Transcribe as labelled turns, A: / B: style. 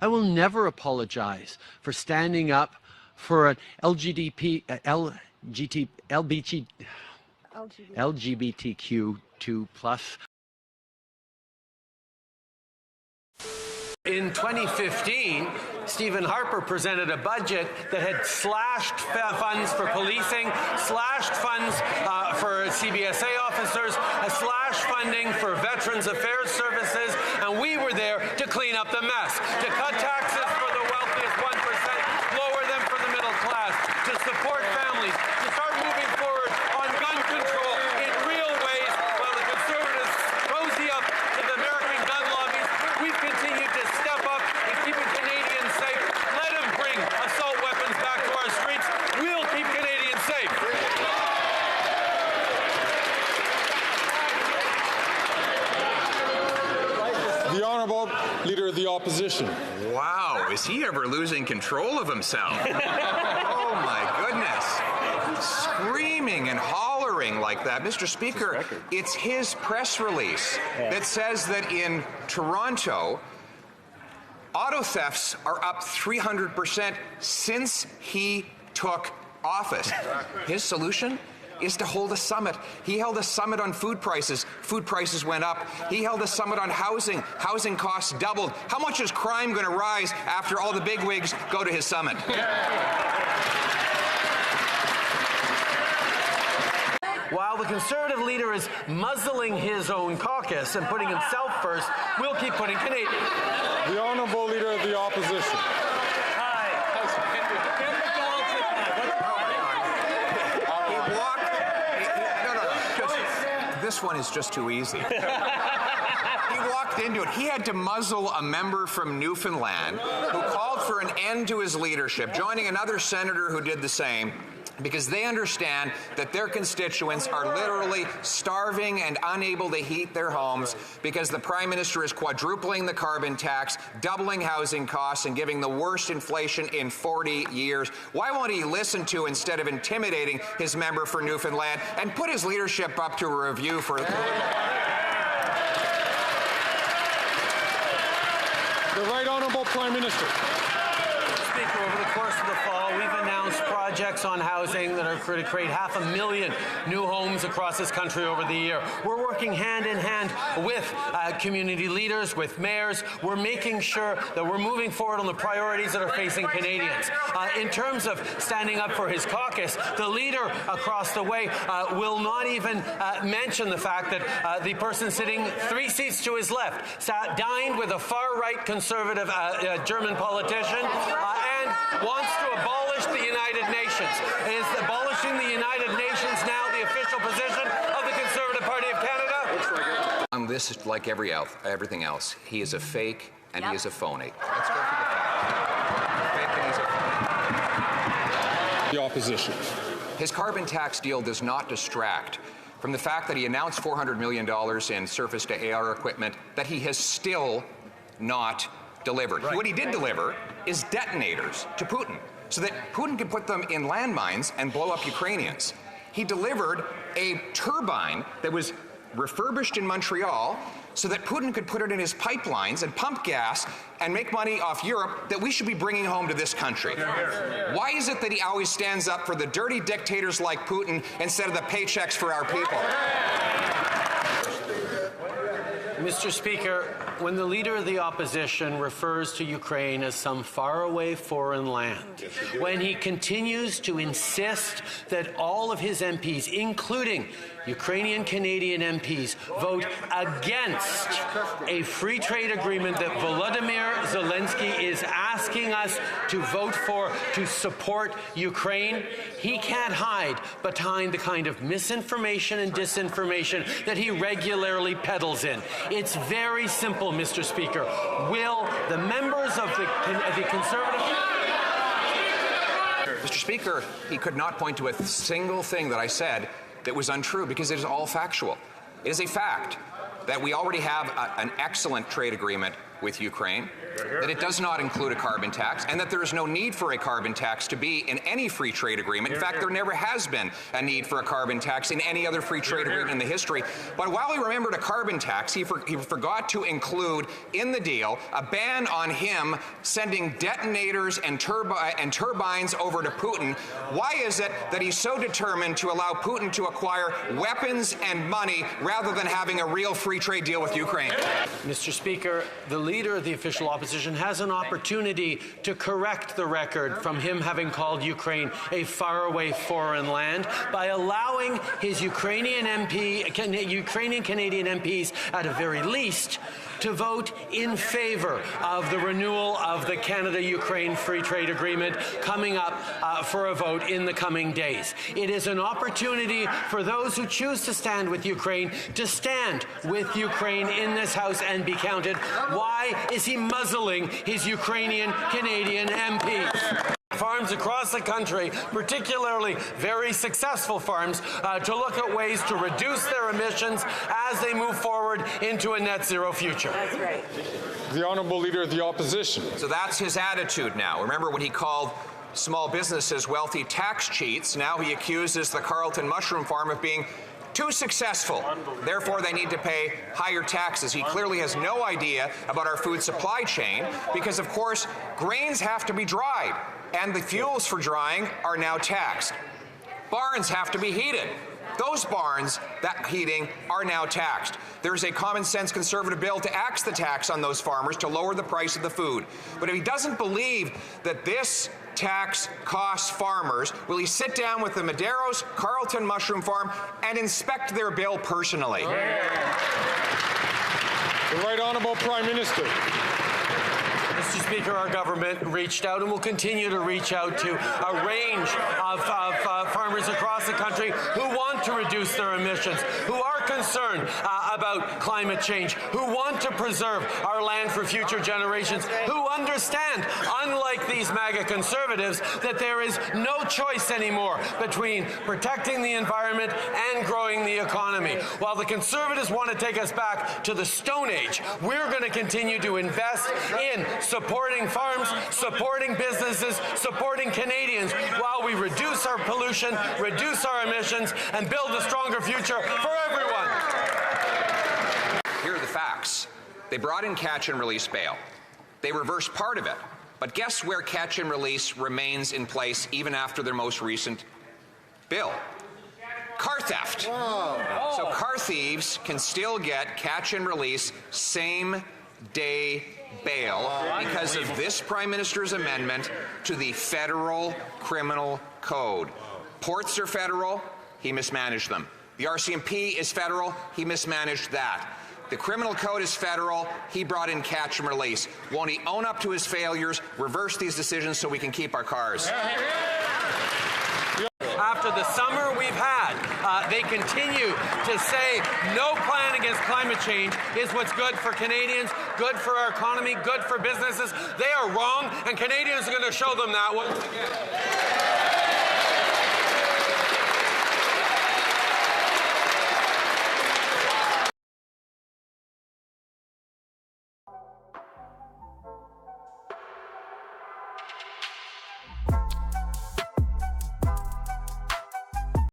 A: I will never apologize for standing up for an LGBTQ2+. In 2015, Stephen Harper presented a budget that had slashed funds for policing, slashed funds for CBSA officers, slashed funding for Veterans Affairs Services, and we were there to clean up the mess, to cut taxes for the wealthiest 1%, lower them for the middle class, to support families, to start moving forward on gun control in real ways while the Conservatives cozy up to the American gun lobbies. We've continued to step up and keeping Canadians safe. Let them bring assault weapons back to our streets. We'll keep Canadians safe.
B: The Honourable Leader of the Opposition.
C: Wow, is he ever losing control of himself? Oh my goodness. Screaming and hollering like that. Mr. Speaker, it's his press release that says that in Toronto, auto thefts are up 300% since he took office. His solution is to hold a summit. He held a summit on food prices. Food prices went up. He held a summit on housing. Housing costs doubled. How much is crime going to rise after all the bigwigs go to his summit?
A: While the Conservative leader is muzzling his own caucus and putting himself first, we'll keep putting Canadians.
B: The Honourable Leader of the Opposition.
C: This one is just too easy. He walked into it. He had to muzzle a member from Newfoundland who called for an end to his leadership, joining another senator who did the same, because they understand that their constituents are literally starving and unable to heat their homes because the Prime Minister is quadrupling the carbon tax, doubling housing costs, and giving the worst inflation in 40 years. Why won't he listen to, instead of intimidating, his member for Newfoundland and put his leadership up to a review for...
B: The Right Honourable Prime Minister.
A: Speaker, over the course of the fall, we've announced projects on housing that are going to create 500,000 new homes across this country over the year. We're working hand in hand with community leaders, with mayors. We're making sure that we're moving forward on the priorities that are facing Canadians. In terms of standing up for his caucus, the leader across the way will not even mention the fact that the person sitting 3 seats to his left dined with a far-right conservative German politician and wants to abolish the United Nations. Is abolishing the United Nations now the official position of the Conservative Party of Canada?
C: On this, like everything else, he is a fake and he is a phony. Let's go for the fact. Fake and he's a phony.
B: The Opposition.
C: His carbon tax deal does not distract from the fact that he announced $400 million in surface-to-air equipment that he has still not delivered. Right. What he did deliver is detonators to Putin, so that Putin could put them in landmines and blow up Ukrainians. He delivered a turbine that was refurbished in Montreal so that Putin could put it in his pipelines and pump gas and make money off Europe that we should be bringing home to this country. Why is it that he always stands up for the dirty dictators like Putin instead of the paychecks for our people?
A: Mr. Speaker, when the Leader of the Opposition refers to Ukraine as some faraway foreign land, when he continues to insist that all of his MPs, including Ukrainian Canadian MPs, vote against a free trade agreement that Volodymyr Zelensky is asking us to vote for to support Ukraine, he can't hide behind the kind of misinformation and disinformation that he regularly peddles in. It's very simple, Mr. Speaker. Will the members of the Conservative...
C: Mr. Speaker, he could not point to a single thing that I said that was untrue, because it is all factual. It is a fact that we already have an excellent trade agreement with Ukraine, that it does not include a carbon tax, and that there is no need for a carbon tax to be in any free trade agreement. In fact, there never has been a need for a carbon tax in any other free trade agreement in the history. But while he remembered a carbon tax, he forgot to include in the deal a ban on him sending detonators and turbines over to Putin. Why is it that he's so determined to allow Putin to acquire weapons and money rather than having a real free trade deal with Ukraine?
A: Mr. Speaker, the leader of the official opposition has an opportunity to correct the record from him having called Ukraine a faraway foreign land by allowing his Ukrainian Canadian MPs, at a very least, to vote in favor of the renewal of the Canada-Ukraine Free Trade Agreement coming up for a vote in the coming days. It is an opportunity for those who choose to stand with Ukraine to stand with Ukraine in this House and be counted. Why is he muzzling his Ukrainian Canadian MPs? Farms across the country, particularly very successful farms, to look at ways to reduce their emissions as they move forward into a net zero future.
D: That's right.
B: The Honourable Leader of the Opposition.
C: So that's his attitude now. Remember when he called small businesses wealthy tax cheats? Now he accuses the Carleton mushroom farm of being too successful. Therefore, they need to pay higher taxes. He clearly has no idea about our food supply chain because, of course, grains have to be dried, and the fuels for drying are now taxed. Barns have to be heated. Those barns, that heating, are now taxed. There's a common-sense Conservative bill to axe the tax on those farmers to lower the price of the food. But if he doesn't believe that this tax costs farmers, will he sit down with the Madero's Carleton Mushroom Farm and inspect their bill personally?
B: The Right Honourable Prime Minister.
A: Mr. Speaker, our government reached out and will continue to reach out to a range of farmers across the country who want to reduce their emissions, who are concerned about climate change, who want to preserve our land for future generations, who understand, unlike these MAGA conservatives, that there is no choice anymore between protecting the environment and growing the economy. While the conservatives want to take us back to the Stone Age, we're going to continue to invest in supporting farms, supporting businesses, supporting Canadians while we reduce our pollution, reduce our emissions, and build a stronger future for everyone.
C: Here are the facts. They brought in catch and release bail. They reversed part of it. But guess where catch and release remains in place even after their most recent bill? Car theft. Oh. So car thieves can still get catch and release same-day bail because of this Prime Minister's amendment to the Federal Criminal Code. Ports are federal, he mismanaged them. The RCMP is federal, he mismanaged that. The Criminal Code is federal, he brought in catch and release. Won't he own up to his failures, reverse these decisions so we can keep our cars?
A: After the summer we've had, they continue to say no plan against climate change is what's good for Canadians, good for our economy, good for businesses. They are wrong, and Canadians are going to show them that once again.